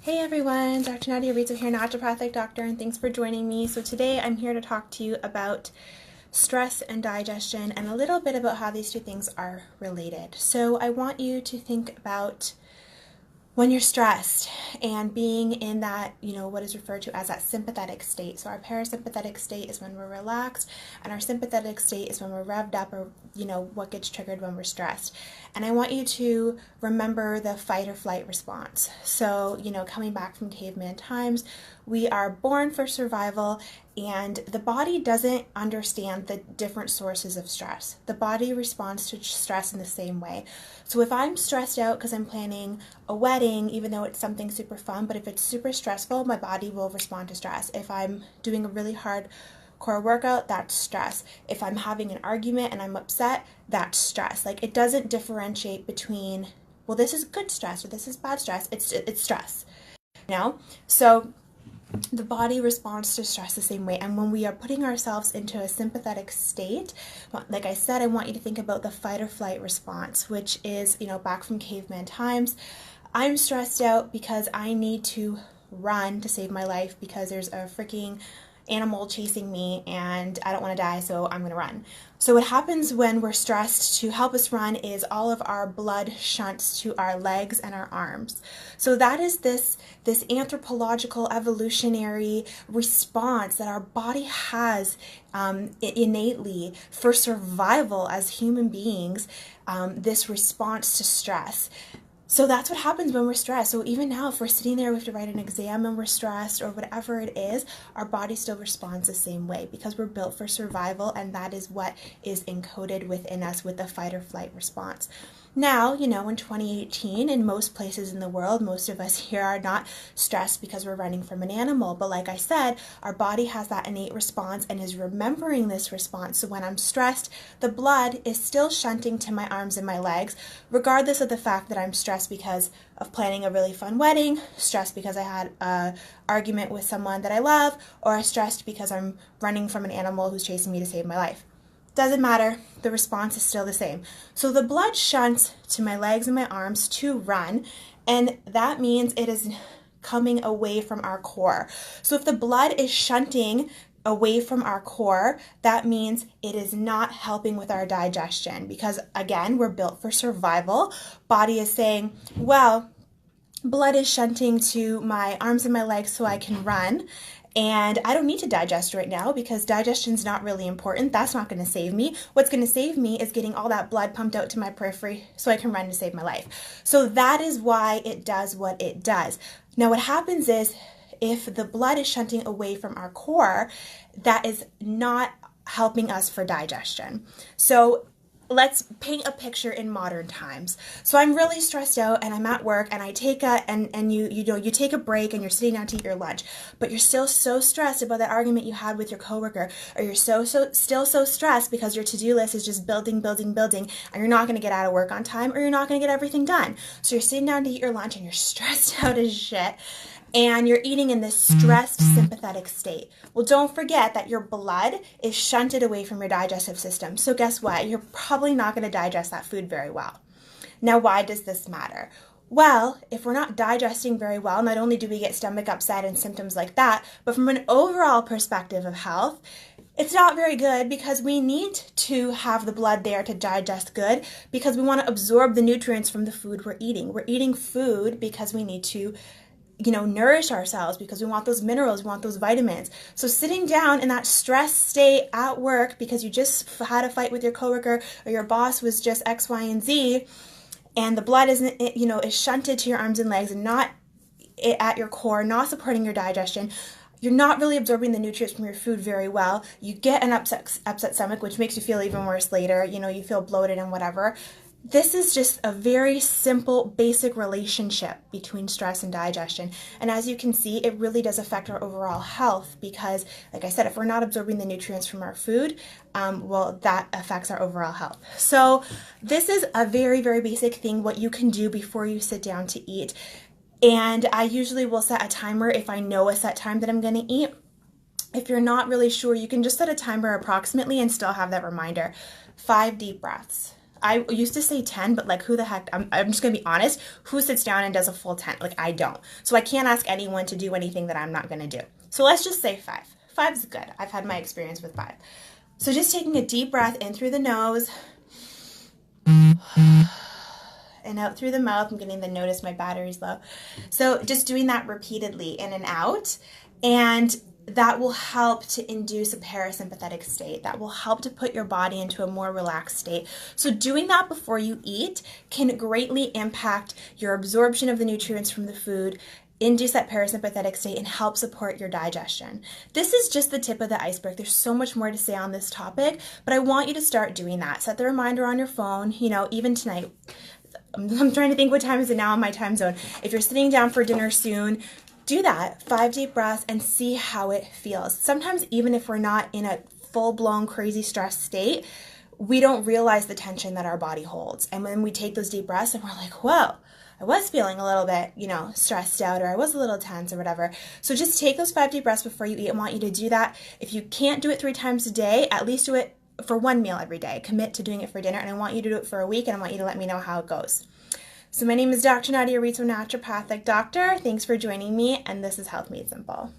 Hey everyone, Dr. Nadia Rizzo here, naturopathic doctor, and thanks for joining me. So today I'm here to talk to you about stress and digestion and a little bit about how these two things are related. So I want you to think about when you're stressed and being in that, what is referred to as that sympathetic state. So our parasympathetic state is when we're relaxed, and our sympathetic state is when we're revved up, or, what gets triggered when we're stressed. And I want you to remember the fight or flight response. So, coming back from caveman times, we are born for survival, and the body doesn't understand the different sources of stress. The body responds to stress in the same way. So if I'm stressed out because I'm planning a wedding, even though it's something super fun, but if it's super stressful, my body will respond to stress. If I'm doing a really hard core workout, that's stress. If I'm having an argument and I'm upset, that's stress. Like, it doesn't differentiate between, well, this is good stress or this is bad stress. It's stress, So the body responds to stress the same way. And when we are putting ourselves into a sympathetic state, like I said, I want you to think about the fight or flight response, which is, back from caveman times. I'm stressed out because I need to run to save my life because there's a freaking animal chasing me and I don't want to die, so I'm going to run. So what happens when we're stressed to help us run is all of our blood shunts to our legs and our arms. So that is this anthropological evolutionary response that our body has innately for survival as human beings, this response to stress. So that's what happens when we're stressed. So even now, if we're sitting there, we have to write an exam and we're stressed or whatever it is, our body still responds the same way because we're built for survival, and that is what is encoded within us with the fight or flight response. Now, in 2018, in most places in the world, most of us here are not stressed because we're running from an animal. But like I said, our body has that innate response and is remembering this response. So when I'm stressed, the blood is still shunting to my arms and my legs, regardless of the fact that I'm stressed because of planning a really fun wedding, stressed because I had an argument with someone that I love, or stressed because I'm running from an animal who's chasing me to save my life. Doesn't matter, the response is still the same. So the blood shunts to my legs and my arms to run, and that means it is coming away from our core. So if the blood is shunting away from our core, that means it is not helping with our digestion because, again, we're built for survival. Body is saying, well, blood is shunting to my arms and my legs so I can run. And I don't need to digest right now because digestion's not really important. That's not going to save me. What's going to save me is getting all that blood pumped out to my periphery so I can run to save my life. So that is why it does what it does. Now what happens is if the blood is shunting away from our core, that is not helping us for digestion. So let's paint a picture in modern times. So I'm really stressed out and I'm at work and I take you take a break and you're sitting down to eat your lunch, but you're still so stressed about that argument you had with your coworker, or you're still so stressed because your to-do list is just building, and you're not going to get out of work on time, or you're not going to get everything done. So you're sitting down to eat your lunch and you're stressed out as shit. And you're eating in this stressed sympathetic state. Well, don't forget that your blood is shunted away from your digestive system. So guess what? You're probably not going to digest that food very well. Now, why does this matter? Well, if we're not digesting very well, not only do we get stomach upset and symptoms like that, but from an overall perspective of health, it's not very good because we need to have the blood there to digest good because we want to absorb the nutrients from the food we're eating. We're eating food because we need to nourish ourselves because we want those minerals, we want those vitamins. So sitting down in that stress state at work because you just had a fight with your coworker or your boss was just X, Y, and Z, and the blood is shunted to your arms and legs and not at your core, not supporting your digestion. You're not really absorbing the nutrients from your food very well. You get an upset stomach, which makes you feel even worse later. You feel bloated and whatever. This is just a very simple, basic relationship between stress and digestion. And as you can see, it really does affect our overall health because, like I said, if we're not absorbing the nutrients from our food, that affects our overall health. So this is a very, very basic thing, what you can do before you sit down to eat. And I usually will set a timer if I know a set time that I'm going to eat. If you're not really sure, you can just set a timer approximately and still have that reminder. 5 deep breaths. I used to say 10, but like who the heck, I'm just gonna be honest, who sits down and does a full 10? Like I don't. So I can't ask anyone to do anything that I'm not gonna do. So let's just say 5. 5's good. I've had my experience with 5. So just taking a deep breath in through the nose and out through the mouth. I'm getting the notice my battery's low. So just doing that repeatedly in and out, and that will help to induce a parasympathetic state. That will help to put your body into a more relaxed state. So doing that before you eat can greatly impact your absorption of the nutrients from the food, induce that parasympathetic state, and help support your digestion. This is just the tip of the iceberg. There's so much more to say on this topic, but I want you to start doing that. Set the reminder on your phone, even tonight. I'm trying to think what time is it now in my time zone. If you're sitting down for dinner soon, do that. 5 deep breaths and see how it feels. Sometimes even if we're not in a full-blown crazy stress state, we don't realize the tension that our body holds. And when we take those deep breaths and we're like, whoa, I was feeling a little bit, stressed out, or I was a little tense or whatever. So just take those 5 deep breaths before you eat. I want you to do that. If you can't do it 3 times a day, at least do it for 1 meal every day. Commit to doing it for dinner, and I want you to do it for a week, and I want you to let me know how it goes. So my name is Dr. Nadia Rizzo, naturopathic doctor. Thanks for joining me, and this is Health Made Simple.